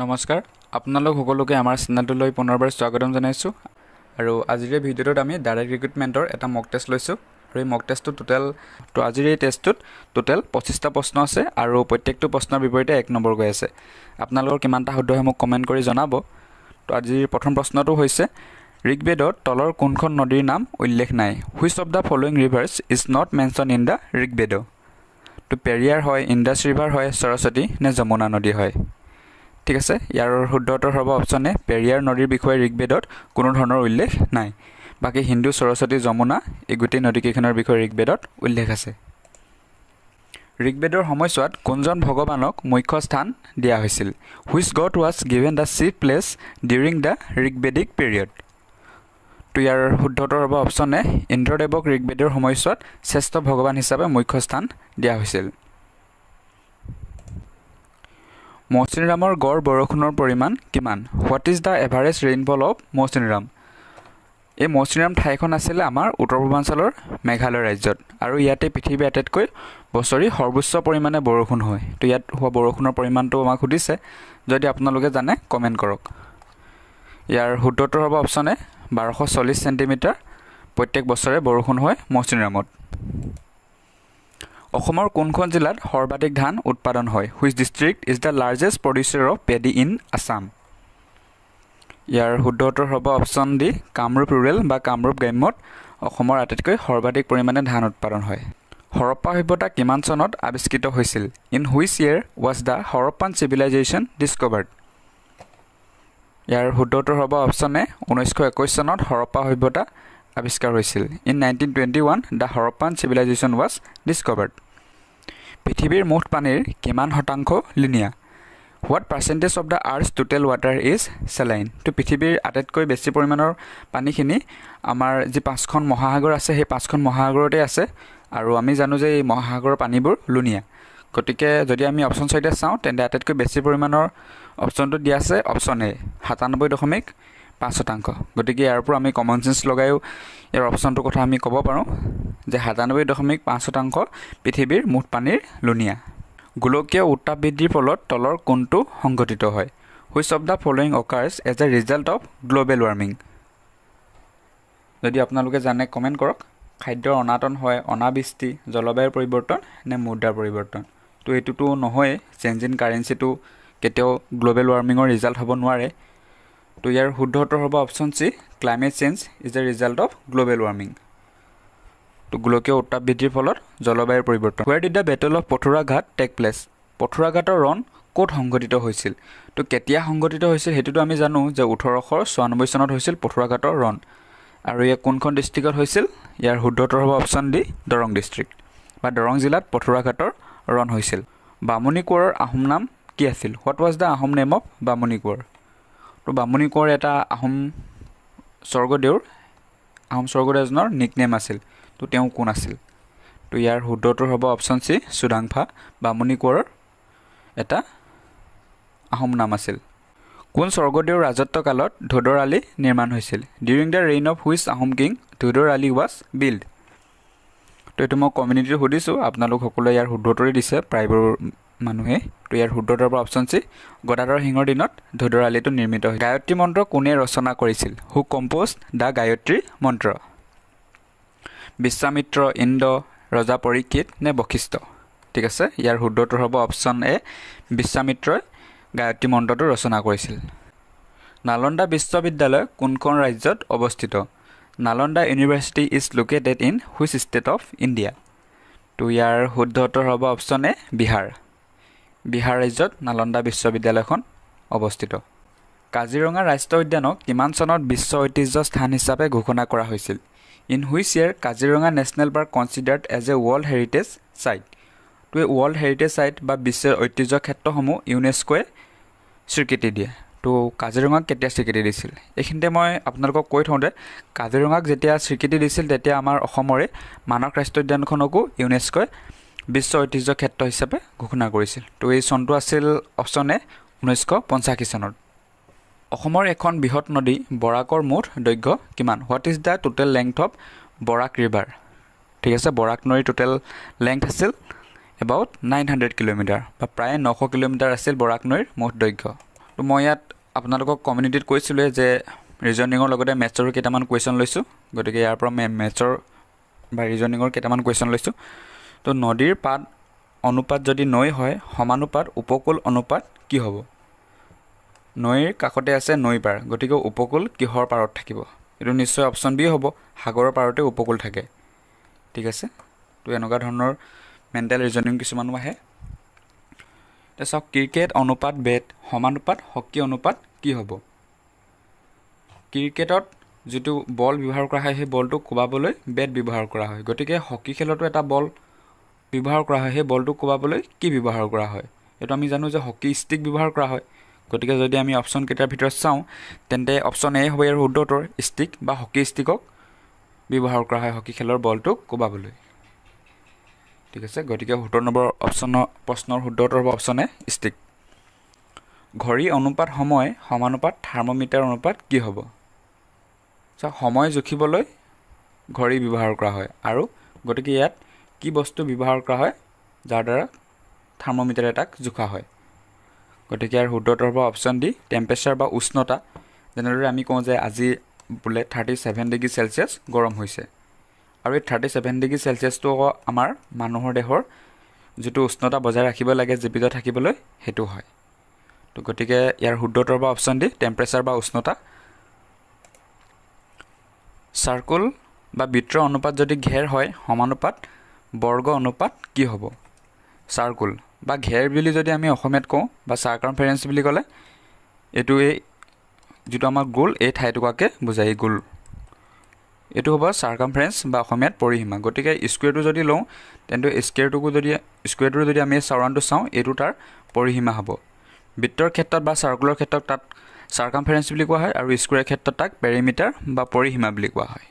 নমস্কাৰ আপোনালোক সকলোকে আমাৰ চেনেলটোলৈ পুনৰবাৰ স্বাগতম জনাইছোঁ আৰু আজিৰ এই ভিডিঅ'টোত আমি ডাইৰেক্ট ৰিক্ৰুটমেণ্টৰ এটা মক টেষ্ট লৈছোঁ আৰু এই মক টেষ্টটো আজিৰ এই টেষ্টটোত টোটেল 25টা প্ৰশ্ন আছে আৰু প্ৰত্যেকটো প্ৰশ্নৰ বিপৰীতে 1 নম্বৰ গৈ আছে আপোনালোকৰ কিমানটা শুদ্ধ হয় মোক কমেণ্ট কৰি জনাব তো আজিৰ প্ৰথম প্ৰশ্নটো হৈছে ঋগ্বেদত তলৰ কোনখন নদীৰ নাম উল্লেখ নাই which of the following reverse is not mention in the Rigveda তো পেৰিয়াৰ হয় ইণ্ডাছ ৰিভাৰ হয় সৰস্বতী নে যমুনা নদী হয় ঠিক আছে ইয়াৰ শুদ্ধ উত্তৰ হ'ব অপচন এ পেৰিয়াৰ নদীৰ বিষয়ে ঋগ্বেদত কোনো ধৰণৰ উল্লেখ নাই বাকি হিন্দু সৰস্বতী যমুনা এই গোটেই নদীকেইখনৰ বিষয়ে ঋগ্বেদত উল্লেখ আছে ঋগ্বেদৰ সময়ছোৱাত কোনজন ভগৱানক মুখ্য স্থান দিয়া হৈছিল which god was given the chief place during the Rigvedic period তো ইয়াৰ শুদ্ধ উত্তৰ হ'ব অপচন এ ইন্দ্ৰদেৱক ঋগ্বেদৰ সময়ছোৱাত শ্ৰেষ্ঠ ভগৱান হিচাপে মুখ্য স্থান দিয়া হৈছিল মৌচিনৰামৰ গড় বৰষুণৰ পৰিমাণ কিমান what is the average rainfall of Mawsynram এই মৌচিনৰাম ঠাইখন আছিল আমাৰ উত্তৰ পূৰ্বাঞ্চলৰ মেঘালয় ৰাজ্যত আৰু ইয়াতে পৃথিৱীৰ আটাইতকৈ বছৰি সৰ্বোচ্চ পৰিমাণে বৰষুণ হয় তো ইয়াত হোৱা বৰষুণৰ পৰিমাণটো আমাক সুধিছে যদি আপোনালোকে জানে কমেণ্ট কৰক ইয়াৰ শুদ্ধ উত্তৰ হ'ব অপচন এ 1240 সেন্টিমিটাৰ প্ৰত্যেক বছৰে বৰষুণ হয় মৌচিনৰামত অসমৰ কোনখন জিলাত সৰ্বাধিক ধান উৎপাদন হয় which district is the largest producer of paddy in Assam ইয়াৰ শুদ্ধ উত্তৰ হ'ব অপচন ডি কামৰূপ ৰুৰেল বা কামৰূপ গ্ৰাম্যত অসমৰ আটাইতকৈ সৰ্বাধিক পৰিমাণে ধান উৎপাদন হয় হৰপ্পা সভ্যতা কিমান চনত আৱিষ্কৃত হৈছিল in which year was the Harappan civilisation discovered ইয়াৰ শুদ্ধ উত্তৰ হ'ব অপচন এ 1921 চনত হৰপ্পা সভ্যতা আৱিষ্কাৰ হৈছিল in 1921 the Harappan civilisation was discovered পৃথিৱীৰ মুঠ পানীৰ কিমান শতাংশ লিনিয়া what percentage of the earth's total water is saline তো পৃথিৱীৰ আটাইতকৈ বেছি পৰিমাণৰ পানীখিনি আমাৰ যি 5খন মহাসাগৰ আছে সেই 5খন মহাসাগৰতে আছে আৰু আমি জানো যে এই মহাসাগৰৰ পানীবোৰ লুনিয়া গতিকে যদি আমি অপচন 6তে চাওঁ তেন্তে আটাইতকৈ বেছি পৰিমাণৰ অপচনটো দিয়া আছে অপচন এ 97.5% গতিকে ইয়াৰ পৰা আমি কমন সেন্স লগাইও ইয়াৰ অপচনটোৰ কথা আমি ক'ব পাৰোঁ যে 97.5% পৃথিৱীৰ মুঠ পানীৰ লুনিয়া গোলকীয় উত্তাপ বৃদ্ধিৰ ফলত তলৰ কোনটো সংঘটিত হয় which of the following occurs as a result of global warming যদি আপোনালোকে জানে কমেণ্ট কৰক খাদ্যৰ অনাটন হয় অনাবৃষ্টি জলবায়ুৰ পৰিৱৰ্তন নে মুদ্ৰাৰ পৰিৱৰ্তন তো এইটোতো নহয় চেঞ্জ ইন কাৰেঞ্চিটো কেতিয়াও গ্ল'বেল ৱাৰ্মিঙৰ ৰিজাল্ট হ'ব নোৱাৰে তো ইয়াৰ শুদ্ধ উত্তৰ হ'ব option C climate change is a result of global warming তো গোলকীয় উত্তাপ বৃদ্ধিৰ ফলত জলবায়ুৰ পৰিৱৰ্তন where did the battle of Patharughat take place পথুৰাঘাটৰ ৰণ ক'ত সংঘটিত হৈছিল তো কেতিয়া সংঘটিত হৈছিল সেইটোতো আমি জানো যে 1896 চনত হৈছিল পথুৰাঘাটৰ ৰণ আৰু ইয়াৰ কোনখন ডিষ্ট্ৰিক্টত হৈছিল ইয়াৰ শুদ্ধ উত্তৰ হ'ব অপচন ডি দৰং ডিষ্ট্ৰিক্ট বা দৰং জিলাত পথুৰাঘাটৰ ৰণ হৈছিল বামুণী কোঁৱৰৰ আহোম নাম কি আছিল what was the Ahom name of Bamuni Konwar তো বামুণী কোঁৱৰ এটা আহোম স্বৰ্গদেউজনৰ নিকনেম আছিল তো তেওঁ কোন আছিল তো ইয়াৰ শুদ্ধ উত্তৰ হ'ব অপচন চি চুডাংফা বামুণী কোঁৱৰৰ এটা আহোম নাম আছিল কোন স্বৰ্গদেউৰ ৰাজত্বকালত ধোদৰ আলি নিৰ্মাণ হৈছিল during the reign of which Ahom king Dhodar Ali was build তো এইটো মই কমিউনিটিত সুধিছোঁ আপোনালোক সকলোৱে ইয়াৰ শুদ্ধ উত্তৰেই দিছে প্ৰায়বোৰ মানুহে তো ইয়াৰ শুদ্ধ উত্তৰ পৰা অপচন চি গদাধৰ সিংহৰ দিনত ধোদৰ আলিটো নিৰ্মিত হৈছিল গায়ত্ৰী মন্ত্ৰ কোনে ৰচনা কৰিছিল হু কম্প'জ দ্য গায়ত্ৰী মন্ত্ৰ বিশ্বামিত্ৰ ইন্দ্ৰ ৰজা পৰীক্ষিত নে বশিষ্ঠ ঠিক আছে ইয়াৰ শুদ্ধ উত্তৰ হ'ব অপচন এ বিশ্বামিত্ৰই গায়ত্ৰী মন্ত্ৰটো ৰচনা কৰিছিল নালন্দা বিশ্ববিদ্যালয় কোনখন ৰাজ্যত অৱস্থিত Nalanda university is located in which state of India তো ইয়াৰ শুদ্ধ উত্তৰ হ'ব অপচন এ বিহাৰ ৰাজ্যত নালন্দা বিশ্ববিদ্যালয়খন অৱস্থিত কাজিৰঙা ৰাষ্ট্ৰীয় উদ্যানক কিমান চনত বিশ্ব ঐতিহ্য স্থান হিচাপে ঘোষণা কৰা হৈছিল in which year Kaziranga national park considered as a world heritage site তো এই ৱৰ্ল্ড হেৰিটেজ ছাইট বা বিশ্বৰ ঐতিহ্য ক্ষেত্ৰসমূহ ইউনেস্কোৱে স্বীকৃতি দিয়ে তো কাজিৰঙাক কেতিয়া স্বীকৃতি দিছিল এইখিনিতে মই আপোনালোকক কৈ থওঁতে কাজিৰঙাক যেতিয়া স্বীকৃতি দিছিল তেতিয়া আমাৰ অসমৰে মানস ৰাষ্ট্ৰীয় উদ্যানখনকো ইউনেস্কোৱে বিশ্ব ঐতিহ্য ক্ষেত্ৰ হিচাপে ঘোষণা কৰিছিল তো এই চনটো আছিল অপচন এ 1985 চনত অসমৰ এখন বৃহৎ নদী বৰাকৰ মুঠ দৈৰ্ঘ্য কিমান what is the total length of Barak river ঠিক আছে বৰাক নদীৰ টোটেল লেংথ আছিল এবাউট 900 কিলোমিটাৰ বা প্ৰায় 900 কিলোমিটাৰ আছিল বৰাক নৈৰ মুঠ দৈৰ্ঘ্য তো মই ইয়াত আপোনালোকক কমিউনিটিত কৈছিলোঁৱে যে ৰিজনিঙৰ লগতে মেথছৰো কেইটামান কুৱেশ্যন লৈছোঁ, গতিকে ইয়াৰ পৰা মেথছৰ বা ৰিজনিঙৰ কেইটামান কুৱেশ্যন লৈছোঁ। তো নদীৰ পাত অনুপাত যদি নৈ হয়, সমানুপাত উপকূল অনুপাত কি হ'ব? নৈৰ কাষতে আছে নৈ পাৰ, গতিকে উপকূল কিহৰ পাৰত থাকিব? এইটো নিশ্চয় অপশ্যন বি হ'ব, সাগৰৰ পাৰতে উপকূল থাকে। ঠিক আছে, তো এনেকুৱা ধৰণৰ মেণ্টেল ৰিজনিং কিছুমানো আহে। এতিয়া চাওক, ক্ৰিকেট অনুপাত বেট সমানুপাত হকী অনুপাত কি হ'ব? ক্ৰিকেটত যিটো বল ব্যৱহাৰ কৰা হয়, সেই বলটো কোবাবলৈ বেট ব্যৱহাৰ কৰা হয়, গতিকে হকী খেলতো এটা বল ব্যৱহাৰ কৰা হয়, সেই বলটো কোবাবলৈ কি ব্যৱহাৰ কৰা হয়? এইটো আমি জানো যে হকী ষ্টিক ব্যৱহাৰ কৰা হয়, গতিকে যদি আমি অপশ্যন কেইটাৰ ভিতৰত চাওঁ, তেন্তে অপশ্যন এ হ'ব ইয়াৰ শুদ্ধ উত্তৰ, ষ্টিক বা হকী ষ্টিকক ব্যৱহাৰ কৰা হয় হকী খেলৰ বলটোক কোবাবলৈ। ঠিক আছে, গতিকে ৭০ নম্বৰ প্ৰশ্নৰ শুদ্ধ উত্তৰ হ'ব অপশ্যন এ, ষ্টিক। ঘড়ী অনুপাত সময় সমানুপাত থাৰ্মোমিটাৰ অনুপাত কি হ'ব? সময় জুখিবলৈ ঘড়ী ব্যৱহাৰ কৰা হয়, আৰু গতিকে ইয়াত কি বস্তু ব্যৱহাৰ কৰা হয় যাৰ দ্বাৰা থাৰ্মোমিটাৰ এটাক জোখা হয়? গতিকে ইয়াৰ শুদ্ধ উত্তৰ হ'ব অপশ্যন ডি, টেম্পাৰেচাৰ বা উষ্ণতা। যেনেদৰে আমি কওঁ যে আজি বোলে 37 ডিগ্ৰী চেলচিয়াছ গৰম হৈছে, আৰু এই 37 ডিগ্ৰী চেলচিয়াছটো আকৌ আমাৰ মানুহৰ দেহৰ যিটো উষ্ণতা বজাই ৰাখিব লাগে জীৱিত থাকিবলৈ, সেইটো হয়। তো গতিকে ইয়াৰ শুদ্ধ উত্তৰ হ'ব অপশ্যন ডি, টেম্পাৰেচাৰ বা উষ্ণতা। চাৰ্কুল বা বৃত্তৰ অনুপাত যদি ঘেৰ হয়, সমানুপাত বৰ্গ অনুপাত কি হ'ব? চাৰ্কুল বা ঘেৰ বুলি যদি আমি অসমীয়াত কওঁ, বা চাৰ্কামফাৰেঞ্চ বুলি ক'লে, এইটো এই যিটো আমাৰ গোল, এই ঠাইটুকুৰাকে বুজায়, গোল। এইটো হ'ব চাৰ্কামফাৰেঞ্চ বা অসমীয়াত পৰিসীমা। গতিকে স্কুৱেৰটো যদি লওঁ, তেন্তে স্কুৱেৰটো যদি আমি চাউৰাউণ্ডটো চাওঁ, এইটো তাৰ পৰিসীমা হ'ব। বৃত্তৰ ক্ষেত্ৰত বা চাৰ্কুলৰ ক্ষেত্ৰত তাত চাৰ্কামফাৰেঞ্চ বুলি কোৱা হয়, আৰু স্কুৱেৰৰ ক্ষেত্ৰত তাক পেৰিমিটাৰ বা পৰিসীমা বুলি কোৱা হয়।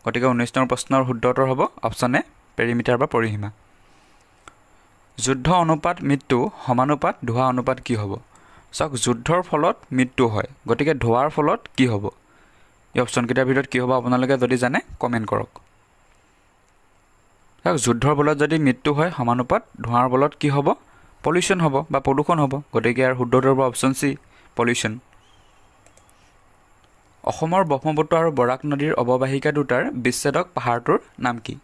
গতিকে 19 নম্বৰ প্ৰশ্নৰ শুদ্ধ উত্তৰ হ'ব অপশ্যন এ, পেৰিমিটাৰ বা পৰিসীমা। যুদ্ধ অনুপাত মৃত্যু সমানুপাত ধোঁৱা অনুপাত কি হ'ব? চাওক, যুদ্ধৰ ফলত মৃত্যু হয়, গতিকে ধোঁৱাৰ ফলত কি হ'ব? এই অপশ্যনকেইটাৰ ভিতৰত কি হ'ব আপোনালোকে যদি জানে কমেণ্ট কৰক। চাওক, যুদ্ধৰ বলত যদি মৃত্যু হয়, সমানুপাত ধোঁৱাৰ বলত কি হ'ব? পলিউশ্যন হ'ব বা প্ৰদূষণ হ'ব, গতিকে ইয়াৰ শুদ্ধ উত্তৰ হ'ব অপশ্যন চি, পলিউশ্যন। অসমৰ ব্ৰহ্মপুত্ৰ আৰু বৰাক নদীৰ অৱবাহিকা দুটাৰ বিচ্ছেদক পাহাৰটোৰ নাম কি?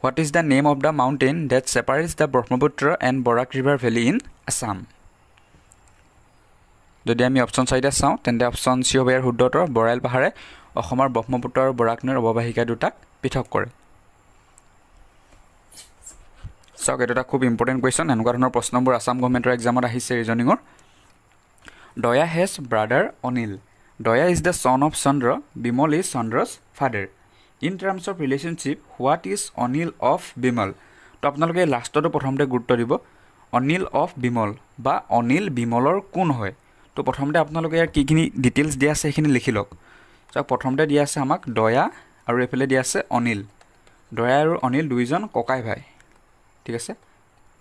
What is the name of the mountain that separates the Brahmaputra and Barak river valley in Assam? যদি আমি অপশ্যন 4টা চাওঁ, তেন্তে অপশ্যন চি হ'ব ইয়াৰ শুদ্ধ উত্তৰ, বৰাইল পাহাৰে অসমৰ ব্ৰহ্মপুত্ৰ আৰু বৰাক নদীৰ অৱবাহিকা দুটাক পৃথক কৰে। চাওক, এইটো এটা খুব ইম্পৰ্টেণ্ট কুৱেশ্যন। এনেকুৱা ধৰণৰ প্ৰশ্নবোৰ আছাম গভৰ্ণমেণ্টৰ এক্সামত আহিছে ৰিজনিঙৰ। দয়া has brother Anil. Daya is the son of Chandra, Bimal is Chandra's father. In terms of relationship, what is Anil of Bimal? তো আপোনালোকে লাষ্টতো প্ৰথমতে গুৰুত্ব দিব, অনিল অফ বিমল বা অনিল বিমলৰ কোন হয়? তো প্ৰথমতে আপোনালোকে ইয়াৰ কিখিনি ডিটেইলছ দিয়া আছে সেইখিনি লিখি লওক। চাওক, প্ৰথমতে দিয়া আছে আমাক দয়া, আৰু এইফালে দিয়া আছে অনিল। দয়া আৰু অনিল দুইজন ককাই ভাই। ঠিক আছে,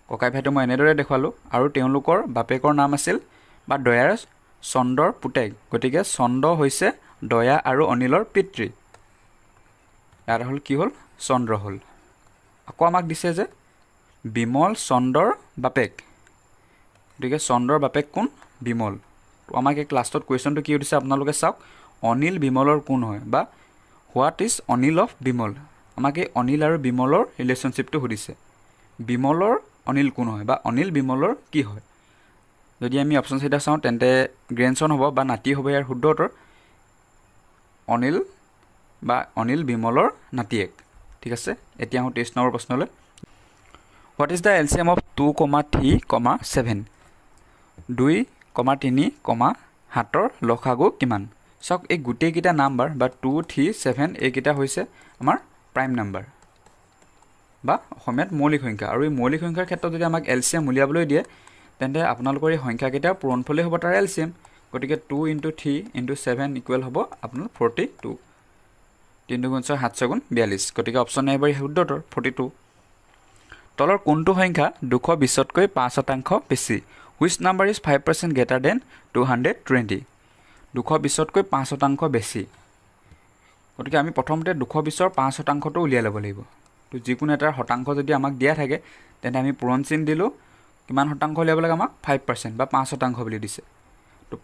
ককাই ভাইটো মই এনেদৰে দেখুৱালোঁ, আৰু তেওঁলোকৰ বাপেকৰ নাম আছিল বা দয়াৰ চন্দ্ৰৰ পুতেক, গতিকে চন্দ্ৰ হৈছে দয়া আৰু অনিলৰ পিতৃ। ইয়াত হ'ল কি হ'ল? চন্দ্ৰ হ'ল। আকৌ আমাক দিছে যে বিমল চন্দ্ৰৰ বাপেক, গতিকে চন্দ্ৰৰ বাপেক কোন? বিমল। তো আমাক এই লাষ্টত কুৱেশ্যনটো কি সুধিছে আপোনালোকে চাওক, অনিল বিমলৰ কোন হয়, বা what is Anil of Bimal? আমাক এই অনিল আৰু বিমলৰ ৰিলেশ্যনশ্বিপটো সুধিছে। বিমলৰ অনিল কোন হয়, বা অনিল বিমলৰ কি হয়? যদি আমি অপশ্যন 4টা চাওঁ, তেন্তে গ্ৰেণ্ডছন হ'ব বা নাতি হ'ব ইয়াৰ শুদ্ধ উত্তৰ, অনিল বা অনিল বিমলৰ নাতিয়েক। ঠিক আছে, এতিয়া আহোঁ 23 নম্বৰ প্ৰশ্নলৈ। What is the LCM of 2,3,7? 2,3,7ৰ লসাগু কিমান? চাওক, এই গোটেইকেইটা নাম্বাৰ বা 2, 3, 7 এইকেইটা হৈছে আমাৰ প্ৰাইম নাম্বাৰ বা অসমীয়াত মৌলিক সংখ্যা, আৰু এই মৌলিক সংখ্যাৰ ক্ষেত্ৰত যদি আমাক এলচিএম উলিয়াবলৈ দিয়ে, তেন্তে আপোনালোকৰ এই সংখ্যাকেইটাৰ পূৰণফলেই হ'ব তাৰ এলচিএম। গতিকে 2 × 3 × 7 ইকুৱেল হ'ব আপোনাৰ 42। 3 × 6 7 × 42, গতিকে অপশ্যন এ বাৰ শুদ্ধ উত্তৰ 42। তলৰ কোনটো সংখ্যা 220তকৈ 5% বেছি? Which number is 5% greater than 220? 220তকৈ 5% বেছি। গতিকে আমি প্ৰথমতে 220ৰ 5%টো উলিয়াই ল'ব লাগিব। তো যিকোনো এটাৰ শতাংশ যদি আমাক দিয়া থাকে, তেন্তে আমি পূৰণ চিন দিলোঁ, কিমান শতাংশ উলিয়াব লাগে আমাক 5% বা 5% বুলি দিছে তো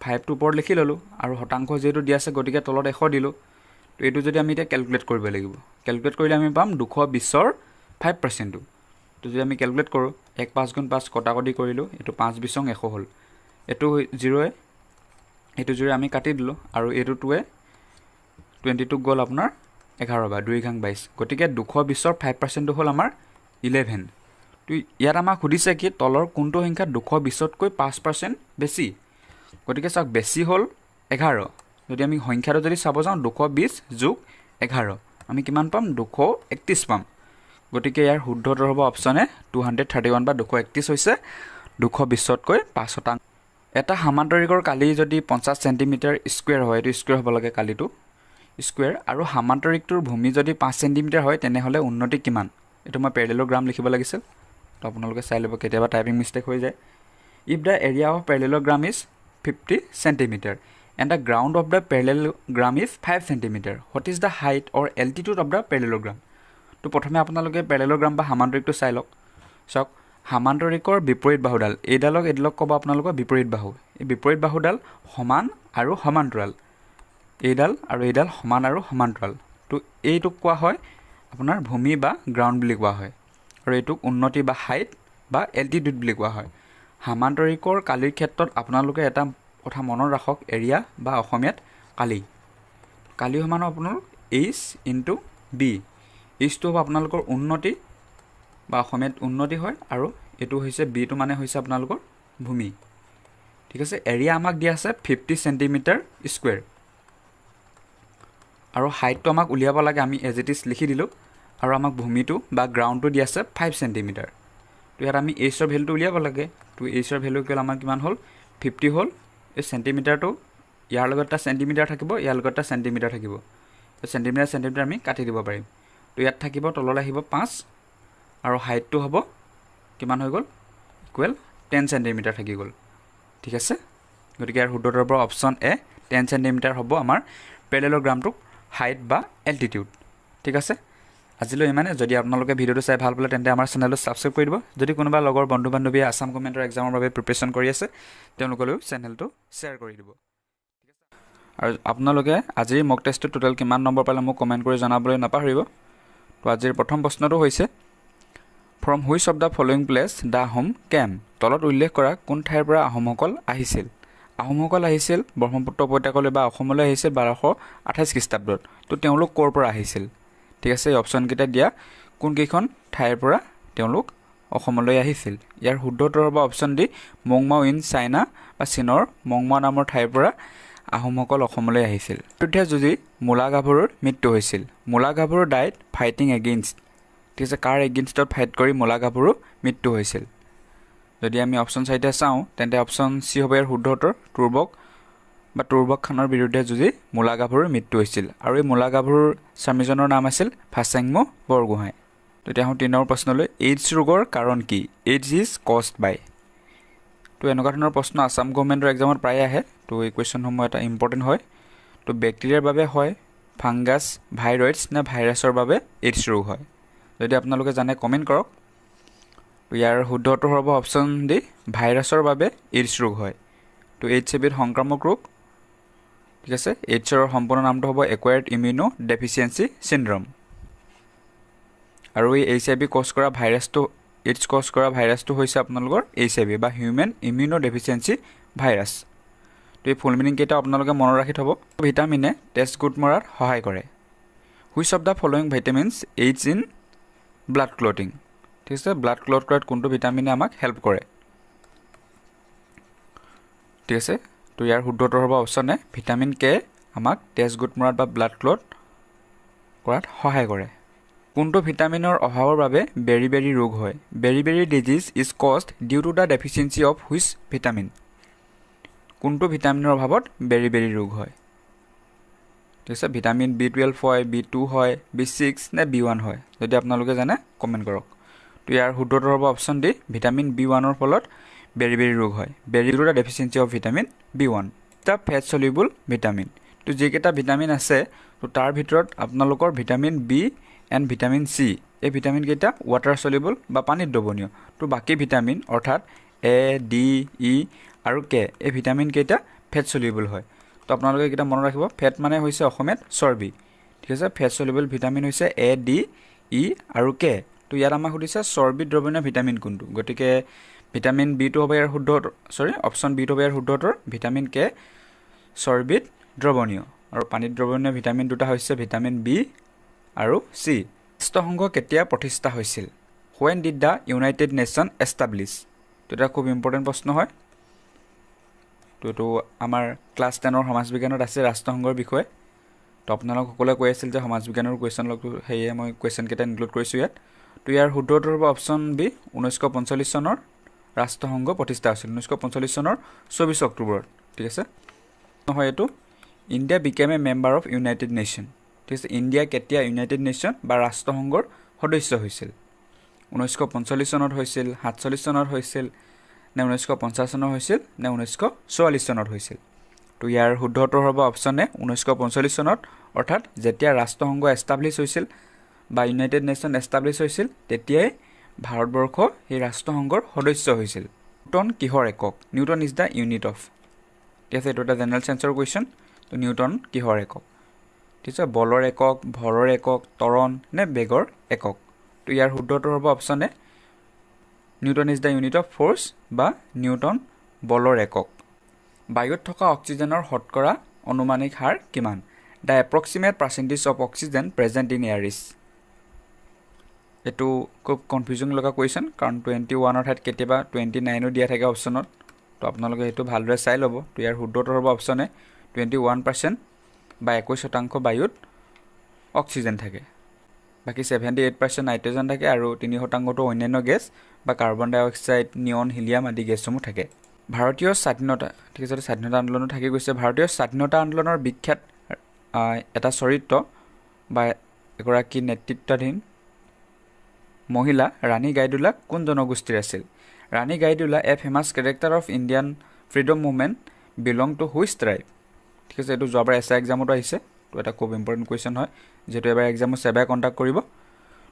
5টো ওপৰত লিখি ল'লোঁ আৰু শতাংশ যিহেতু দিয়া আছে গতিকে তলত 100 দিলোঁ তো এইটো যদি আমি এতিয়া কেলকুলেট কৰিব লাগিব কেলকুলেট কৰিলে আমি পাম 220ৰ 5%টো তো যদি আমি কেলকুলেট কৰোঁ 1 5 গুণ 5 কটাকটি কৰিলোঁ এইটো 5 20 100 হ'ল এইটো 0 এইটো 0 আমি কাটি দিলোঁ আৰু এইটো 2 22 গ'ল আপোনাৰ 11 বা 2 ঘাং 22 গতিকে 220ৰ 5%টো হ'ল আমাৰ 11 তো ইয়াত আমাক সুধিছে কি তলৰ কোনটো সংখ্যা 220তকৈ 5% বেছি গতিকে চাওক বেছি হ'ল 11 যদি আমি সংখ্যাটো যদি চাব যাওঁ 220 যোগ 11 আমি কিমান পাম 231 পাম গতিকে ইয়াৰ শুদ্ধ উত্তৰ হ'ব অপচন এ 231 বা 231 হৈছে 220তকৈ 5%। এটা সামান্তৰিকৰ কালি যদি 50 সেন্টিমিটাৰ স্কুৱেৰ হয় এইটো স্কুৱেৰ হ'ব লাগে কালিটো স্কুৱেৰ আৰু সামান্তৰিকটোৰ ভূমি যদি 5 সেন্টিমিটাৰ হয় তেনেহ'লে উন্নতি কিমান এইটো মই পেৰেলেলোগ্ৰাম লিখিব লাগিছিল তো আপোনালোকে চাই ল'ব কেতিয়াবা টাইপিং মিষ্টেক হৈ যায় if the area of parallelogram is 50 centimeter and the ground of the parallelogram is 5 centimeter. What is the height or altitude of the parallelogram? তো প্ৰথমে আপোনালোকে পেৰেলেলোগ্ৰাম বা সামান্তৰিকটো চাই লওক চাওক সামান্তৰিকৰ বিপৰীত বাহুডাল এইডালক ক'ব আপোনালোকৰ বিপৰীত বাহু এই বিপৰীত বাহুডাল সমান আৰু সমান্তৰাল এইডাল আৰু এইডাল সমান আৰু সমান্তৰাল তো এইটোক কোৱা হয় আপোনাৰ ভূমি বা গ্ৰাউণ্ড বুলি কোৱা হয় আৰু এইটোক উন্নতি বা হাইট বা এল্টিটিউড বুলি কোৱা হয় সামান্তৰিকৰ কালিৰ ক্ষেত্ৰত আপোনালোকে এটা কথা মনত ৰাখক এৰিয়া বা অসমীয়াত কালি সমান আপোনাৰ h ইনটু b এইচটো হ'ব আপোনালোকৰ উন্নতি বা অসমীয়াত উন্নতি হয় আৰু এইটো হৈছে b টো মানে হৈছে আপোনালোকৰ ভূমি ঠিক আছে এৰিয়া আমাক দিয়া আছে 50 সেন্টিমিটাৰ স্কুৱেৰ আৰু হাইটটো আমাক উলিয়াব লাগে আমি এজ ইট ইজ লিখি দিলোঁ আৰু আমাক ভূমিটো বা গ্ৰাউণ্ডটো দিয়া আছে 5 সেন্টিমিটাৰ তো ইয়াত আমি এইচৰ ভেলুটো উলিয়াব লাগে তো এইচৰ ভেলু কিমান আমাৰ কিমান হ'ল 50 হ'ল এই সেন্টিমিটাৰটো ইয়াৰ লগত এটা সেন্টিমিটাৰ থাকিব ইয়াৰ লগত এটা সেন্টিমিটাৰ থাকিব তো সেন্টিমিটাৰ আমি কাটি দিব পাৰিম তো ইয়াত থাকিব তললৈ আহিব 5 আৰু হাইটটো হ'ব কিমান হৈ গ'ল ইকুৱেল 10 সেন্টিমিটাৰ থাকি গ'ল ঠিক আছে গতিকে ইয়াৰ শুদ্ধ উত্তৰ অপচন এ 10 সেন্টিমিটাৰ হ'ব আমাৰ পেৰেলেলোগ্ৰামটো হাইট বা এল্টিটিউড ঠিক আছে আজিলৈ ইমানে যদি আপোনালোকে ভিডিঅ'টো চাই ভাল পালে তেন্তে আমাৰ চেনেলটো ছাবস্ক্ৰাইব কৰি দিব যদি কোনোবা লগৰ বন্ধু বান্ধৱীয়ে আসাম গভৰ্ণমেণ্টৰ এক্সামৰ বাবে প্ৰিপেৰেশ্যন কৰি আছে তেওঁলোকলৈও চেনেলটো শ্বেয়াৰ কৰি দিব আৰু আপোনালোকে আজিৰ মক টেষ্টটো টোটেল কিমান নম্বৰ পালে মোক কমেণ্ট কৰি জনাবলৈ নাপাহৰিব তো আজিৰ প্ৰথম প্ৰশ্নটো হৈছে from which of the following place the Ahom came তলত উল্লেখ কৰা কোন ঠাইৰ পৰা আহোমসকল আহিছিল আহোমসকল আহিছিল ব্ৰহ্মপুত্ৰ উপত্যকালৈ বা অসমলৈ আহিছিল 1228 খ্ৰীষ্টাব্দত তো তেওঁলোক ক'ৰ পৰা আহিছিল ঠিক আছে এই অপশ্যনকেইটা দিয়া কোনকেইখন ঠাইৰ পৰা তেওঁলোক অসমলৈ আহিছিল ইয়াৰ শুদ্ধ উত্তৰ হ'ব অপশ্যন ডি মংমাও ইন চাইনা বা চীনৰ মংমাও নামৰ ঠাইৰ পৰা আহোমসকল অসমলৈ আহিছিল বিৰুদ্ধে যুঁজি মূলা গাভৰুৰ মৃত্যু হৈছিল মূলা গাভৰু ডাইড ফাইটিং এগেইনষ্ট ঠিক আছে কাৰ এগেইনষ্টত ফাইট কৰি মূলা গাভৰু মৃত্যু হৈছিল যদি আমি অপশ্যন চাইতে চাওঁ তেন্তে অপশ্যন চি হ'ব ইয়াৰ শুদ্ধ উত্তৰ তুৰ্বক খানৰ বিৰুদ্ধে যুঁজি মূলা গাভৰুৰ মৃত্যু হৈছিল আৰু এই মূলা গাভৰুৰ স্বামীজনৰ নাম আছিল ভাচাংমু বৰগোহাঁই তেতিয়া আহোঁ 3 নম্বৰ প্ৰশ্নলৈ এইডছ ৰোগৰ কাৰণ কি এইডছ ইজ কজড বাই তো এনেকুৱা ধৰণৰ প্ৰশ্ন আসাম গভৰ্ণমেণ্টৰ এক্সামত প্ৰায় আহে তো এই কুৱেশ্যনসমূহ এটা ইম্পৰ্টেণ্ট হয় তো বেক্টেৰিয়াৰ বাবে হয় ফাংগাছ ভাইৰয়েডছ নে ভাইৰাছৰ বাবে এইডছ ৰোগ হয় যদি আপোনালোকে জানে কমেণ্ট কৰক তো ইয়াৰ শুদ্ধ উত্তৰ হ'ব অপশ্যন ডি ভাইৰাছৰ বাবে এইডছ ৰোগ হয় তো এইডছ এবিধ সংক্ৰামক ৰোগ ঠিক আছে এইডছৰ সম্পূৰ্ণ নামটো হ'ব একুৱায়াৰ্ড ইমিউনো ডেফিচিয়েঞ্চি চিণ্ড্ৰম আৰু এই HIV কজ কৰা ভাইৰাছটো এইডছ কজ কৰা ভাইৰাছটো হৈছে আপোনালোকৰ HIV বা হিউমেন ইমিউনো ডেফিচিয়েঞ্চি ভাইৰাছ তো এই ফুল মিনিং কেইটা আপোনালোকে মনত ৰাখি থ'ব ভিটামিনে তেজ গোট মৰাত সহায় কৰে which of the following vitamins AIDS in blood clotting ঠিক আছে ব্লাড ক্লট কৰাত কোনটো ভিটামিনে আমাক হেল্প কৰে ঠিক আছে তো ইয়াৰ শুদ্ধ উত্তৰ হ'ব অপশ্যন এ ভিটামিন কে আমাক তেজ গোট মৰাত বা ব্লাড ক্লট কৰাত সহায় কৰে কোনটো ভিটামিনৰ অভাৱৰ বাবে বেৰি ৰোগ হয় beri disease is caused due to the deficiency of which vitamin কোনটো ভিটামিনৰ অভাৱত বেৰি ৰোগ হয় ঠিক আছে ভিটামিন B12 হয় B2 হয় B6 নে B1 হয় যদি আপোনালোকে জানে কমেণ্ট কৰক তো ইয়াৰ শুদ্ধ উত্তৰ হ'ব অপশ্যন ডি ভিটামিন B1ৰ ফলত বেৰি ৰোগ হয় beri to the deficiency of vitamin B1 the fat soluble vitamin তো যিকেইটা ভিটামিন আছে তো তাৰ ভিতৰত আপোনালোকৰ vitamin B and vitamin C এই ভিটামিন কেইটা ৱাটাৰ সলিউবল বা পানীত দ্ৰৱণীয় তো বাকি ভিটামিন অৰ্থাৎ এ ডি ই আৰু কে এই ভিটামিন কেইটা ফেট সলিউবল হয় তো আপোনালোকে এটা মনত ৰাখিব ফেট মানে হৈছে অসমীয়াত চৰ্বি ঠিক আছে ফেট সলিউবল ভিটামিন হৈছে এ ডি ই আৰু কে তো ইয়াত আমাক সুধিছে চৰ্বি দ্ৰৱণীয় ভিটামিন কোনটো গতিকে ভিটামিন বি টো হ'ব ইয়াৰ শুদ্ধ অপশ্যন বি টো হ'ব ইয়াৰ শুদ্ধ উত্তৰ ভিটামিন কে চৰ্বিত দ্ৰৱণীয় আৰু পানীত দ্ৰৱণীয় ভিটামিন দুটা হৈছে ভিটামিন বি আৰু চি ৰাষ্ট্ৰসংঘ কেতিয়া প্ৰতিষ্ঠা হৈছিল when did the United Nations establish তো এটা খুব ইম্পৰ্টেণ্ট প্ৰশ্ন হয় তো এইটো আমাৰ ক্লাছ 10 ৰ সমাজ বিজ্ঞানত আছে ৰাষ্ট্ৰসংঘৰ বিষয়ে তো আপোনালোক সকলোৱে কৈ আছিল যে সমাজ বিজ্ঞানৰ কুৱেশ্যন লগ হেয়ে মই কুৱেশ্যন কেইটা ইনক্লুড কৰিছোঁ ইয়াত তো ইয়াৰ শুদ্ধ উত্তৰ হ'ব অপশ্যন বি 1945 চনৰ ৰাষ্ট্ৰসংঘ প্ৰতিষ্ঠা হৈছিল 1945 চনৰ 24 অক্টোবৰত ঠিক আছে নহয় এইটো India became A member of United nation ঠিক আছে ইণ্ডিয়া কেতিয়া ইউনাইটেড নেশ্যন বা ৰাষ্ট্ৰসংঘৰ সদস্য হৈছিল 1945 চনত হৈছিল 47 চনত হৈছিল নে 1950 চনত হৈছিল নে 1944 চনত হৈছিল তো ইয়াৰ শুদ্ধ উত্তৰ হ'ব অপশ্যন এ 1945 চনত অৰ্থাৎ যেতিয়া ৰাষ্ট্ৰসংঘ এষ্টাব্লিছ হৈছিল বা ইউনাইটেড নেশ্যন এষ্টাব্লিছ হৈছিল তেতিয়াই ভাৰতবৰ্ষ এই ৰাষ্ট্ৰসংঘৰ সদস্য হৈছিল নিউটন কিহৰ একক Newton is the unit of ঠিক আছে এইটো এটা জেনেৰেল সায়েন্সৰ কুৱেশ্যন তো নিউটন কিহৰ একক ঠিক আছে বলৰ একক ভৰৰ একক ত্বৰণ নে বেগৰ একক তো ইয়াৰ শুদ্ধ উত্তৰ হ'ব option A Newton is the unit of force বা নিউটন বলৰ একক বায়ুত থকা অক্সিজেনৰ শতকৰা অনুমানিক হাৰ কিমান the approximate percentage of oxygen present in air is এইটো খুব কনফিউজিং লগা কুৱেশ্যন কাৰণ 21 ঠাইত কেতিয়াবা 29ও দিয়া থাকে অপশ্যনত তো আপোনালোকে সেইটো ভালদৰে চাই ল'ব তো ইয়াৰ শুদ্ধ উত্তৰ হ'ব অপশ্যন এ 21% বা 21% বায়ুত অক্সিজেন থাকে বাকি 78% নাইট্ৰজেন থাকে আৰু 3%টো অন্যান্য গেছ বা কাৰ্বন ডাই অক্সাইড নিয়ন হিলিয়াম আদি গেছসমূহ থাকে ভাৰতীয় স্বাধীনতা ঠিক আছে স্বাধীনতা আন্দোলনত থাকি গৈছে ভাৰতীয় স্বাধীনতা আন্দোলনৰ বিখ্যাত এটা চৰিত্ৰ বা এগৰাকী নেতৃত্বাধীন মহিলা ৰাণী গাইডুলা কোন জনগোষ্ঠীৰ আছিল Rani Gaidinliu a famous character of Indian freedom movement belong to which tribe ঠিক আছে এইটো যোৱাবাৰ এছআই এক্সামতো আহিছে তো এটা খুব ইম্পৰ্টেণ্ট কুৱেশ্যন হয় যেহেতু এবাৰ এক্সামত চেবাই কণ্টাক্ট কৰিব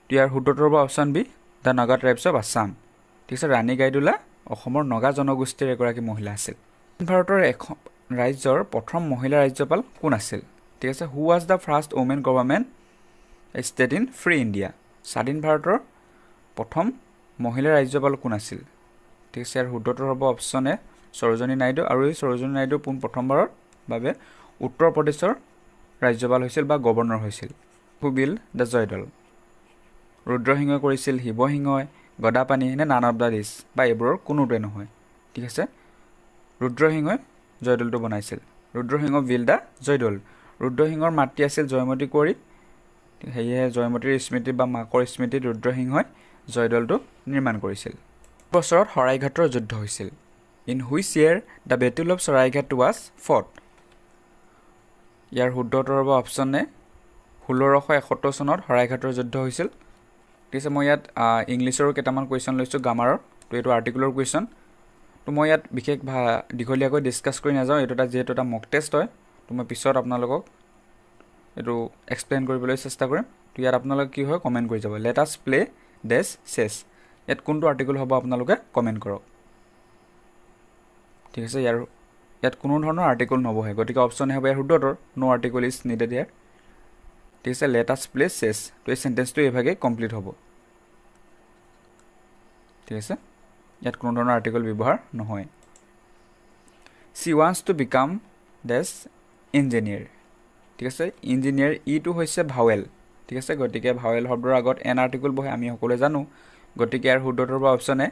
তো ইয়াৰ শুদ্ধ উত্তৰ হ'ব option B the Naga tribes of Assam ঠিক আছে ৰাণী গাইডুলা অসমৰ নগা জনগোষ্ঠীৰ এগৰাকী মহিলা আছিল ভাৰতৰ এখন ৰাজ্যৰ প্ৰথম মহিলা ৰাজ্যপাল কোন আছিল ঠিক আছে who was the first women government state in free India স্বাধীন ভাৰতৰ প্ৰথম মহিলা ৰাজ্যপাল কোন আছিল ঠিক আছে ইয়াৰ শুদ্ধ উত্তৰ হ'ব অপশ্যন এ সৰোজিনী নাইডু আৰু এই সৰোজিনী নাইডু পোন প্ৰথমবাৰৰ বাবে উত্তৰ প্ৰদেশৰ ৰাজ্যপাল হৈছিল বা গভৰ্ণৰ হৈছিল হু বিল দ্য জয়দল ৰুদ্ৰসিংহই কৰিছিল শিৱসিংহই গদাপানী নে নান অফ দ্য দিছ বা এইবোৰৰ কোনোটোৱে নহয় ঠিক আছে ৰুদ্ৰসিংহই জয়দলটো বনাইছিল ৰুদ্ৰসিংহ বিল দ্য জয়দল ৰুদ্ৰসিংহৰ মাতৃ আছিল জয়মতী কুঁৱৰী সেয়েহে জয়মতীৰ স্মৃতি বা মাকৰ স্মৃতিত ৰুদ্ৰসিংহই জয়দলটো নিৰ্মাণ কৰিছিল বছৰত শৰাইঘাটৰ যুদ্ধ হৈছিল in which year the battle of Saraighat was fought ইয়াৰ শুদ্ধ উত্তৰ হ'ব অপশ্যন এ 1671 চনত শৰাইঘাটৰ যুদ্ধ হৈছিল ঠিক আছে মই ইয়াত ইংলিছৰো কেইটামান কুৱেশ্যন লৈছোঁ গ্ৰামাৰৰ তো এইটো আৰ্টিকুলৰ কুৱেশ্যন তো মই ইয়াত বিশেষ দীঘলীয়াকৈ ডিছকাছ কৰি নাযাওঁ এইটো এটা যিহেতু এটা মক টেষ্ট হয় তো মই পিছত আপোনালোকক এইটো এক্সপ্লেইন কৰিবলৈ চেষ্টা কৰিম তো ইয়াত আপোনালোকে কি হয় কমেণ্ট কৰি যাব লেট আছ প্লে ডেছ চেছ ইয়াত কোনটো আৰ্টিকুল হ'ব আপোনালোকে কমেণ্ট কৰক ঠিক আছে ইয়াত কোনো ধৰণৰ আৰ্টিকুল নবহে গতিকে অপশ্যন হ'ব ইয়াৰ শুদ্ধ উত্তৰ নো আৰ্টিকুল ইজ নিডেড ইয়াৰ ঠিক আছে লেট আছ প্লে চেছ তো এই চেণ্টেন্সটো এইভাগেই কমপ্লিট হ'ব ঠিক আছে ইয়াত কোনো ধৰণৰ আৰ্টিকুল ব্যৱহাৰ নহয় চি ৱান্টছ টু বিকাম ডেছ ইঞ্জিনিয়াৰ ঠিক আছে ইঞ্জিনিয়াৰ ইটো হৈছে ভাৱেল ঠিক আছে গতিকে ভাৱেল শব্দৰ আগত এন আৰ্টিকুল বহে আমি সকলোৱে জানো গতিকে ইয়াৰ শুদ্ধ উত্তৰ হ'ব option A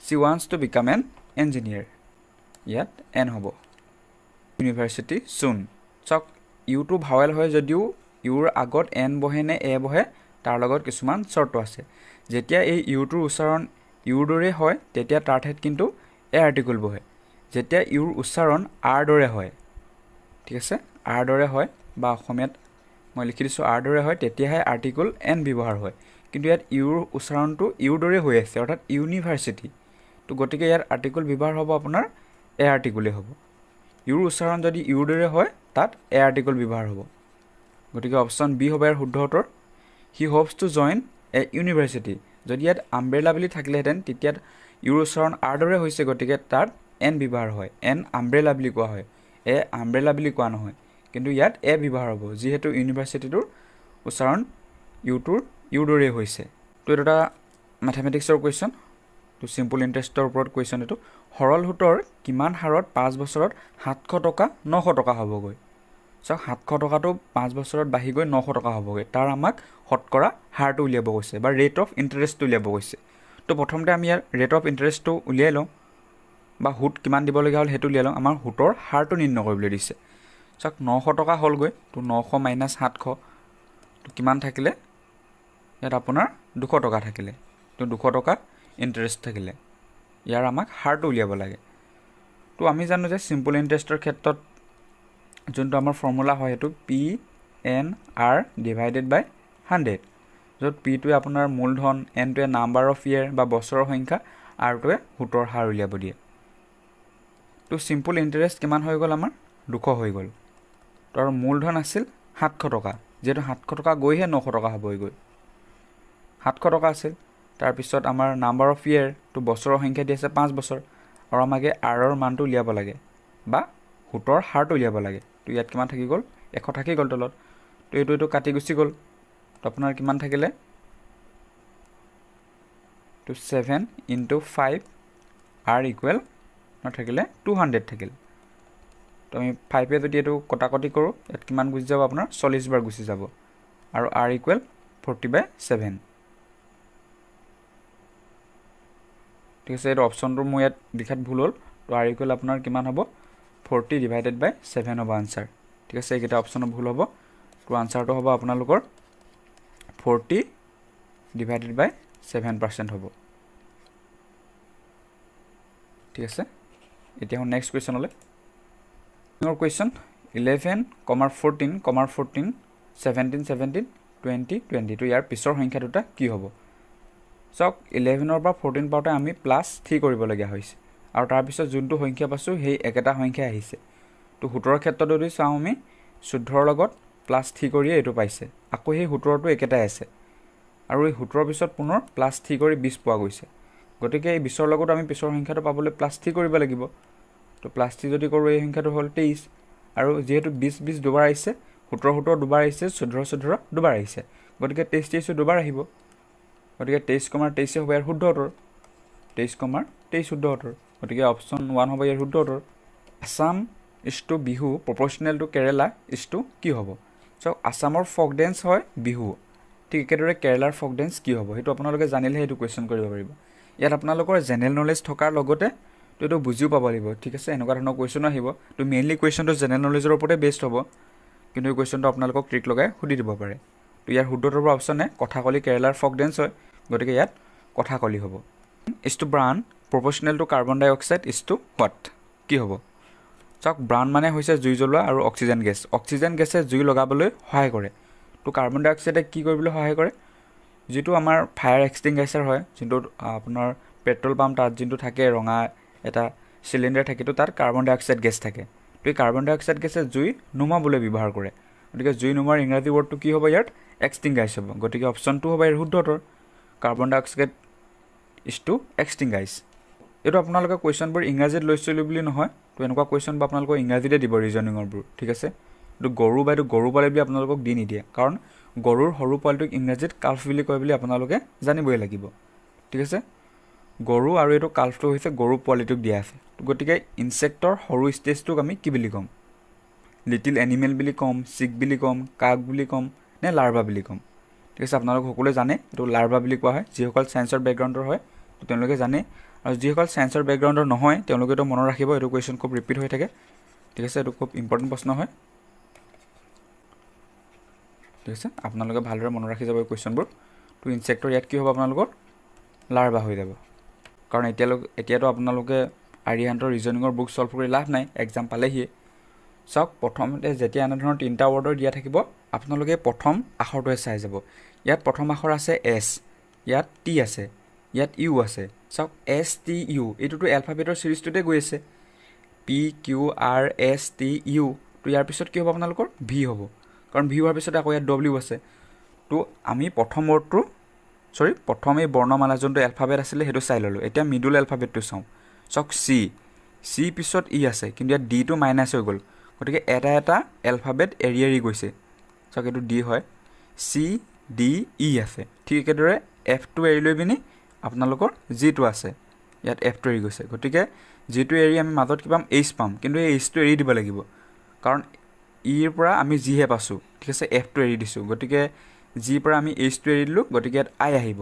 C wants to became N engineer ইয়াত এন হ'ব ইউনিভাৰ্চিটি চুন চাওক ইউটো ভাৱেল হয় যদিও ইউৰ আগত এন বহে নে এ বহে তাৰ লগত কিছুমান চৰ্ত আছে যেতিয়া এই ইউটোৰ উচ্চাৰণ ইউৰ দৰে হয় তেতিয়া তাৰ ঠাইত কিন্তু এ আৰ্টিকুল বহে যেতিয়া ইউৰ উচ্চাৰণ আৰ দৰে হয় ঠিক আছে আৰ দৰে হয় বা অসমীয়াত মই লিখি দিছোঁ আৰ দৰে হয় তেতিয়াহে আৰ্টিকুল এন ব্যৱহাৰ হয় কিন্তু ইয়াত ইউৰ উচ্চাৰণটো ইউৰ দৰে হৈ আছে অৰ্থাৎ ইউনিভাৰ্চিটি তো গতিকে ইয়াৰ আৰ্টিকুল ব্যৱহাৰ হ'ব আপোনাৰ এ আৰ্টিকুলেই হ'ব ইউৰ উচ্চাৰণ যদি ইউৰ দৰে হয় তাত এ আৰ্টিকুল ব্যৱহাৰ হ'ব গতিকে অপশ্যন বি হ'ব ইয়াৰ শুদ্ধ উত্তৰ হি হোপছ টু জইন এ ইউনিভাৰ্চিটি। যদি ইয়াত আমব্ৰেলা বুলি থাকিলেহেঁতেন তেতিয়া ইউৰ উচ্চাৰণ আৰ দৰে হৈছে, গতিকে তাত এন ব্যৱহাৰ হয়, এন আমব্ৰেলা বুলি কোৱা হয়, এ আমব্ৰেলা বুলি কোৱা নহয়। কিন্তু ইয়াত এ ব্যৱহাৰ হ'ব, যিহেতু ইউনিভাৰ্চিটিটোৰ উচ্চাৰণ ইউৰ দৰেই হৈছে। তো এইটো এটা মেথমেটিক্সৰ কুৱেশ্যন। তো চিম্পল ইণ্টাৰেষ্টৰ ওপৰত কুৱেশ্যন এইটো। সৰল সুতৰ কিমান হাৰত 5 বছৰত 700 টকা 900 টকা হ'বগৈ? চাওক 700 টকাটো 5 বছৰত বাঢ়ি গৈ 900 টকা হ'বগৈ। তাৰ আমাক শতকৰা হাৰটো উলিয়াব কৈছে বা ৰেট অফ ইণ্টাৰেষ্টটো উলিয়াব কৈছে। তো প্ৰথমতে আমি ইয়াৰ ৰেট অফ ইণ্টাৰেষ্টটো উলিয়াই লওঁ বা সুত কিমান দিবলগীয়া হ'ল সেইটো উলিয়াই লওঁ। আমাৰ সুতৰ হাৰটো নিৰ্ণয় কৰিবলৈ দিছে। চাওক 900 টকা হ'লগৈ, তো 900 মাইনাছ 700, তো কিমান থাকিলে? ইয়াত আপোনাৰ 200 টকা থাকিলে। তো 200 টকা ইণ্টাৰেষ্ট থাকিলে। ইয়াৰ আমাক হাৰটো উলিয়াব লাগে। তো আমি জানো যে চিম্পল ইণ্টাৰেষ্টৰ ক্ষেত্ৰত যোনটো আমাৰ ফৰ্মুলা হয় সেইটো PNR ডিভাইডেড বাই 100, য'ত Pটোৱে আপোনাৰ মূলধন, Nটোৱে নাম্বাৰ অফ ইয়েৰ বা বছৰৰ সংখ্যা, Rটোৱে সুতৰ হাৰ উলিয়াব দিয়ে। তো চিম্পল ইণ্টাৰেষ্ট কিমান হৈ গ'ল? আমাৰ 200 হৈ গ'ল। তো আৰু মূলধন আছিল 700 টকা, যিহেতু 700 টকা গৈহে 900 টকা হ'বই গৈ। 700 টকা আছিল। তাৰপিছত আমাৰ নাম্বাৰ অফ ইয়েৰটো বছৰৰ সংখ্যা দি আছে 5 বছৰ, আৰু আমাকে আৰৰ মানটো উলিয়াব লাগে বা সুতৰ হাৰটো উলিয়াব লাগে। তো ইয়াত কিমান থাকি গ'ল? 100 থাকি গ'ল তলত। তো এইটো কাটি গুচি গ'ল। তো আপোনাৰ কিমান থাকিলে? তো 7 × 5 R ইকুৱেল থাকিলে 200 থাকিল। তো আমি 5 যদি এইটো কটাকটি কৰোঁ, ইয়াত কিমান গুচি যাব? আপোনাৰ 40 বাৰ গুচি যাব, আৰু R ইকুৱেল 40/7। ঠিক আছে, এইটো অপশ্যনটো মোৰ ইয়াত লিখাত ভুল হ'ল। তো R ইকুৱেল আপোনাৰ কিমান হ'ব? 40 ডিভাইডেড বাই 7 হ'ব আনচাৰ। ঠিক আছে, এইকেইটা অপশ্যনত ভুল হ'ব। তো আনচাৰটো হ'ব আপোনালোকৰ 40 ডিভাইডেড বাই 7% হ'ব। ঠিক আছে, এতিয়া নেক্সট কুৱেশ্যনলৈ। কুৱেশ্যন 11, 14, 14, 17, 17, 20, 20। তো ইয়াৰ পিছৰ সংখ্যা দুটা কি হ'ব? চাওক 11ৰ পৰা 14 পাওঁতে আমি +3 কৰিবলগীয়া হৈছে, আৰু তাৰপিছত যোনটো সংখ্যা পাইছোঁ সেই একেটা সংখ্যাই আহিছে। তো সুতৰৰ ক্ষেত্ৰত যদি চাওঁ আমি 14ৰ লগত +3 কৰিয়ে এইটো পাইছে, আকৌ সেই সুতৰটো একেটাই আছে, আৰু এই সুতৰৰ পিছত পুনৰ +3 কৰি 20 পোৱা গৈছে। গতিকে এই 20ৰ লগত আমি পিছৰ সংখ্যাটো পাবলৈ +3 কৰিব লাগিব। তো +3 যদি কৰোঁ এই সংখ্যাটো হ'ল 23, আৰু যিহেতু 20 দুবাৰ আহিছে, 17 দুবাৰ আহিছে, 14 দুবাৰ আহিছে, গতিকে 23 দুবাৰ আহিব। গতিকে 23, 23 হ'ব ইয়াৰ শুদ্ধ উত্তৰ। 23, 23 শুদ্ধ উত্তৰ। গতিকে অপশ্যন 1 হ'ব ইয়াৰ শুদ্ধ উত্তৰ। Assam is to Bihu proportional to Kerala is to কি হ'ব? চ' আছামৰ ফক ডেন্স হয় বিহু, ঠিক একেদৰে কেৰেলাৰ ফক ডেন্স কি হ'ব? সেইটো আপোনালোকে জানিলেহে এইটো কুৱেশ্যন কৰিব পাৰিব। ইয়াত আপোনালোকৰ জেনেৰেল নলেজ থকাৰ লগতে তো এইটো বুজিও পাব লাগিব। ঠিক আছে, এনেকুৱা ধৰণৰ কুৱেশ্যন আহিব। তো মেইনলি কুৱেশ্যনটো জেনেৰেল নলেজৰ ওপৰতে বেষ্ট হ'ব, কিন্তু এই কুৱেশ্যনটো আপোনালোকক ট্ৰিক লগাই সুধি দিব পাৰে। তো ইয়াৰ শুদ্ধ উত্তৰ অপশ্যনে কথাকলি কেৰেলাৰ ফক ডেন্স হয়, গতিকে ইয়াত কথাকলি হ'ব। Is two ব্ৰাণ proportional two carbon dioxide is two what? কি হ'ব? চাওক ব্ৰাণ মানে হৈছে জুই জ্বলোৱা আৰু অক্সিজেন গেছ। অক্সিজেন গেছে জুই লগাবলৈ সহায় কৰে। তো কাৰ্বন ডাই অক্সাইডে কি কৰিবলৈ সহায় কৰে? যিটো আমাৰ ফায়াৰ এক্সটিংগাইচাৰ হয়, যোনটো আপোনাৰ পেট্ৰল পাম্প, তাত যোনটো থাকে ৰঙা এটা চিলিণ্ডাৰ থাকে, তো তাত কাৰ্বন ডাই অক্সাইড গেছ থাকে। তো এই কাৰ্বন ডাই অক্সাইড গেছে জুই নুমাবলৈ ব্যৱহাৰ কৰে। গতিকে জুই নুমুৱাৰ ইংৰাজী ৱৰ্ডটো কি হ'ব? ইয়াত এক্সটিংগাইজ হ'ব। গতিকে অপশ্যন 2 হ'ব ইয়াৰ শুদ্ধ উত্তৰ। Carbon dioxide is to extinguish. এইটো আপোনালোকে কুৱেশ্যনবোৰ ইংৰাজীত লৈছিলোঁ বুলি নহয়, তো এনেকুৱা কুৱেশ্যনবোৰ আপোনালোকক ইংৰাজীতে দিব ৰিজনিঙৰবোৰ। ঠিক আছে, এইটো গৰু বা এইটো গৰু পোৱালি বুলি আপোনালোকক দি নিদিয়ে, কাৰণ গৰুৰ সৰু পোৱালিটোক ইংৰাজীত কাল্ফ বুলি কয় বুলি আপোনালোকে জানিবই লাগিব। ঠিক আছে, গৰু আৰু এইটো কাল্ফটো হৈছে গৰু পোৱালিটোক দিয়া আছে। গতিকে ইনচেক্টৰ সৰু ষ্টেজটোক আমি কি বুলি ক'ম? লিটিল এনিমেল বুলি ক'ম, চিক বুলি ক'ম, কাক বুলি ক'ম, নে লাৰ্ভা বুলি ক'ম? ঠিক আছে, আপোনালোক সকলোৱে জানে এইটো লাৰ্ভা বুলি কোৱা হয়। যিসকল ছায়েন্সৰ বেকগ্ৰাউণ্ডৰ হয় তেওঁলোকে জানে, আৰু যিসকল ছায়েন্সৰ বেকগ্ৰাউণ্ডৰ নহয় তেওঁলোকেতো মনত ৰাখিব, এইটো কুৱেশ্যন খুব ৰিপিট হৈ থাকে। ঠিক আছে, এইটো খুব ইম্পৰ্টেণ্ট প্ৰশ্ন হয়। ঠিক আছে, আপোনালোকে ভালদৰে মনত ৰাখি যাব এই কুৱেশ্যনবোৰ। তো ইনচেক্টৰ ইয়াত কি হ'ব? আপোনালোকৰ লাৰ্ভা হৈ যাব, কাৰণ এতিয়াতো আপোনালোকে আৰিহান্তৰ ৰিজনিঙৰ বুক ছল্ভ কৰি লাভ নাই, এক্সাম পালেহিয়ে। চাওক, প্ৰথমতে যেতিয়া এনেধৰণৰ 3টা ৱৰ্ডৰ দিয়া থাকিব, আপোনালোকে প্ৰথম আখৰটোৱে চাই যাব। ইয়াত প্ৰথম আখৰ আছে এছ, ইয়াত টি আছে, ইয়াত ইউ আছে। চাওক এছ টি ইউ, এইটোতো এলফাবেটৰ ছিৰিজটোতে গৈ আছে, PQRSTU। তো ইয়াৰ পিছত কি হ'ব? আপোনালোকৰ ভি হ'ব, কাৰণ ভি হোৱাৰ পিছত আকৌ ইয়াত ডব্লিউ আছে। তো আমি প্ৰথম ৱৰ্ডটো সৰি প্ৰথম এই বৰ্ণমালা যোনটো এলফাবেট আছিলে সেইটো চাই ল'লোঁ। এতিয়া মিডল এলফাবেটটো চাওঁ। চাওক চি পিছত ই আছে, কিন্তু ইয়াত ডিটো মাইনাছ হৈ গ'ল, গতিকে এটা এটা এলফাবেট এৰি এৰি গৈছে। চাওক এইটো ডি হয়, চি ডি ই আছে। ঠিক একেদৰে এফটো এৰি লৈ পিনি আপোনালোকৰ জিটো আছে, ইয়াত এফটো এৰি গৈছে, গতিকে জিটো এৰি আমি মাজত কি পাম, এইচ পাম, কিন্তু এই এইচটো এৰি দিব লাগিব, কাৰণ ইৰ পৰা আমি জিহে পাইছোঁ। ঠিক আছে, এফটো এৰি দিছোঁ, গতিকে জিৰ পৰা আমি এইচটো এৰি দিলোঁ, গতিকে ইয়াত আই আহিব।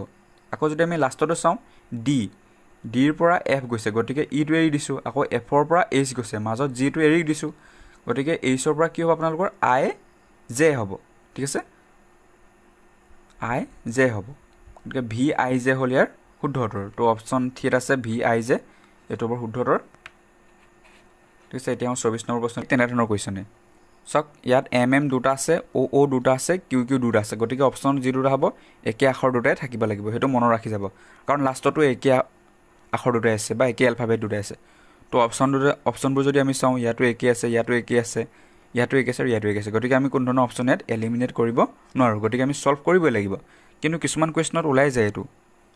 আকৌ যদি আমি লাষ্টটো চাওঁ, ডিৰ পৰা এফ গৈছে, গতিকে ইটো এৰি দিছোঁ, আকৌ এফৰ পৰা এইচ গৈছে, মাজত জিটো এৰি দিছোঁ, গতিকে এইচৰ পৰা কি হ'ব আপোনালোকৰ আই জে হ'ব। ঠিক আছে, আই জে হ'ব, গতিকে ভি আই জে হ'ল ইয়াৰ শুদ্ধ উত্তৰ। তো অপশ্যন থ্ৰীত আছে ভি আই জে, এইটো হ'ব শুদ্ধ উত্তৰ। ঠিক আছে, এতিয়া 24 নম্বৰ প্ৰশ্ন তেনেধৰণৰ কুৱেশ্যনে। চাওক ইয়াত এম দুটা আছে, অ দুটা আছে, কিউ দুটা আছে, গতিকে অপশ্যন যি দুটা হ'ব একে আখৰ দুটাই থাকিব লাগিব, সেইটো মনত ৰাখি যাব, কাৰণ লাষ্টতো একে আখৰ দুটাই আছে বা একে এলফাবেট দুটাই আছে। তো অপশ্যনবোৰ যদি আমি চাওঁ, ইয়াতো একে আছে, ইয়াতো একে আছে, ইয়াতো একে আছে আৰু ইয়াতো একে আছে, গতিকে আমি কোনো ধৰণৰ অপশ্যন ইয়াত এলিমিনেট কৰিব নোৱাৰোঁ, গতিকে আমি ছল্ভ কৰিবই লাগিব। কিন্তু কিছুমান কুৱেশ্যনত ওলাই যায় এইটো।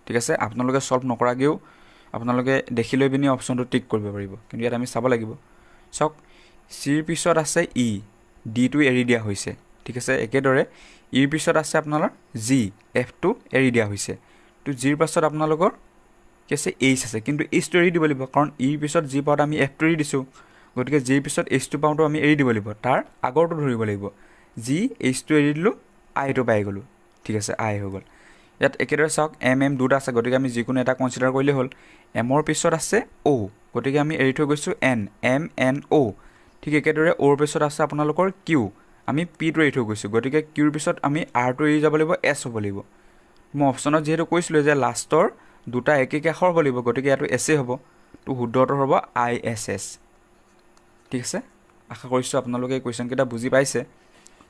ঠিক আছে, আপোনালোকে ছল্ভ নকৰাকৈও আপোনালোকে দেখি লৈ পিনি অপশ্যনটো টিক কৰিব পাৰিব, কিন্তু ইয়াত আমি চাব লাগিব। চাওক চিৰ পিছত আছে ই, ডিটো এৰি দিয়া হৈছে। ঠিক আছে, একেদৰে ইৰ পিছত আছে আপোনাৰ জি, এফটো এৰি দিয়া হৈছে। তো জিৰ পাছত আপোনালোকৰ কি আছে, এইচ আছে, কিন্তু এইচটো এৰি দিব লাগিব, কাৰণ ইৰ পিছত জি পাওঁতে আমি এফটো এৰি দিছোঁ, গতিকে জিৰ পিছত এইচটো পাওঁতেও আমি এৰি দিব লাগিব, তাৰ আগৰটো ধৰিব লাগিব। জি এইচটো এৰি দিলোঁ, আইটো পাই গ'লোঁ। ঠিক আছে, আই হৈ গ'ল। ইয়াত একেদৰে চাওক এম দুটা আছে, গতিকে আমি যিকোনো এটা কনচিডাৰ কৰিলেই হ'ল। এমৰ পিছত আছে অ', গতিকে আমি এৰি থৈ গৈছোঁ এম অ'। ঠিক একেদৰে অ'ৰ পিছত আছে আপোনালোকৰ কিউ, আমি পিটো এৰি থৈ গৈছোঁ, গতিকে কিউৰ পিছত আমি আৰটো এৰি যাব লাগিব, এছ হ'ব লাগিব। মই অপশ্যনত যিহেতু কৈছিলোঁ যে লাষ্টৰ দুটা একে আখৰ হ'ব লাগিব, গতিকে ইয়াতো এছেই হ'ব। তো শুদ্ধ উত্তৰ হ'ব ISS। ঠিক আছে, আশা কৰিছোঁ আপোনালোকে এই কুৱেশ্যনকেইটা বুজি পাইছে।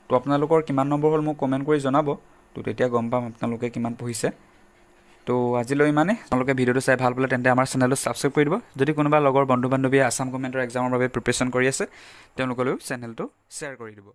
তো আপোনালোকৰ কিমান নম্বৰ হ'ল মোক কমেণ্ট কৰি জনাব, তো তেতিয়া গম পাম আপোনালোকে কিমান পঢ়িছে। তো আজিলৈ ইমানে। আপোনালোকে ভিডিঅ'টো চাই ভাল পালে তেন্তে আমাৰ চেনেলটো ছাবস্ক্ৰাইব কৰি দিব। যদি কোনোবা লগৰ বন্ধু বান্ধৱীয়ে আছাম গভৰ্ণমেণ্টৰ এক্সামৰ বাবে প্ৰিপেৰেশ্যন কৰি আছে, তেওঁলোকলৈও চেনেলটো শ্বেয়াৰ কৰি দিব।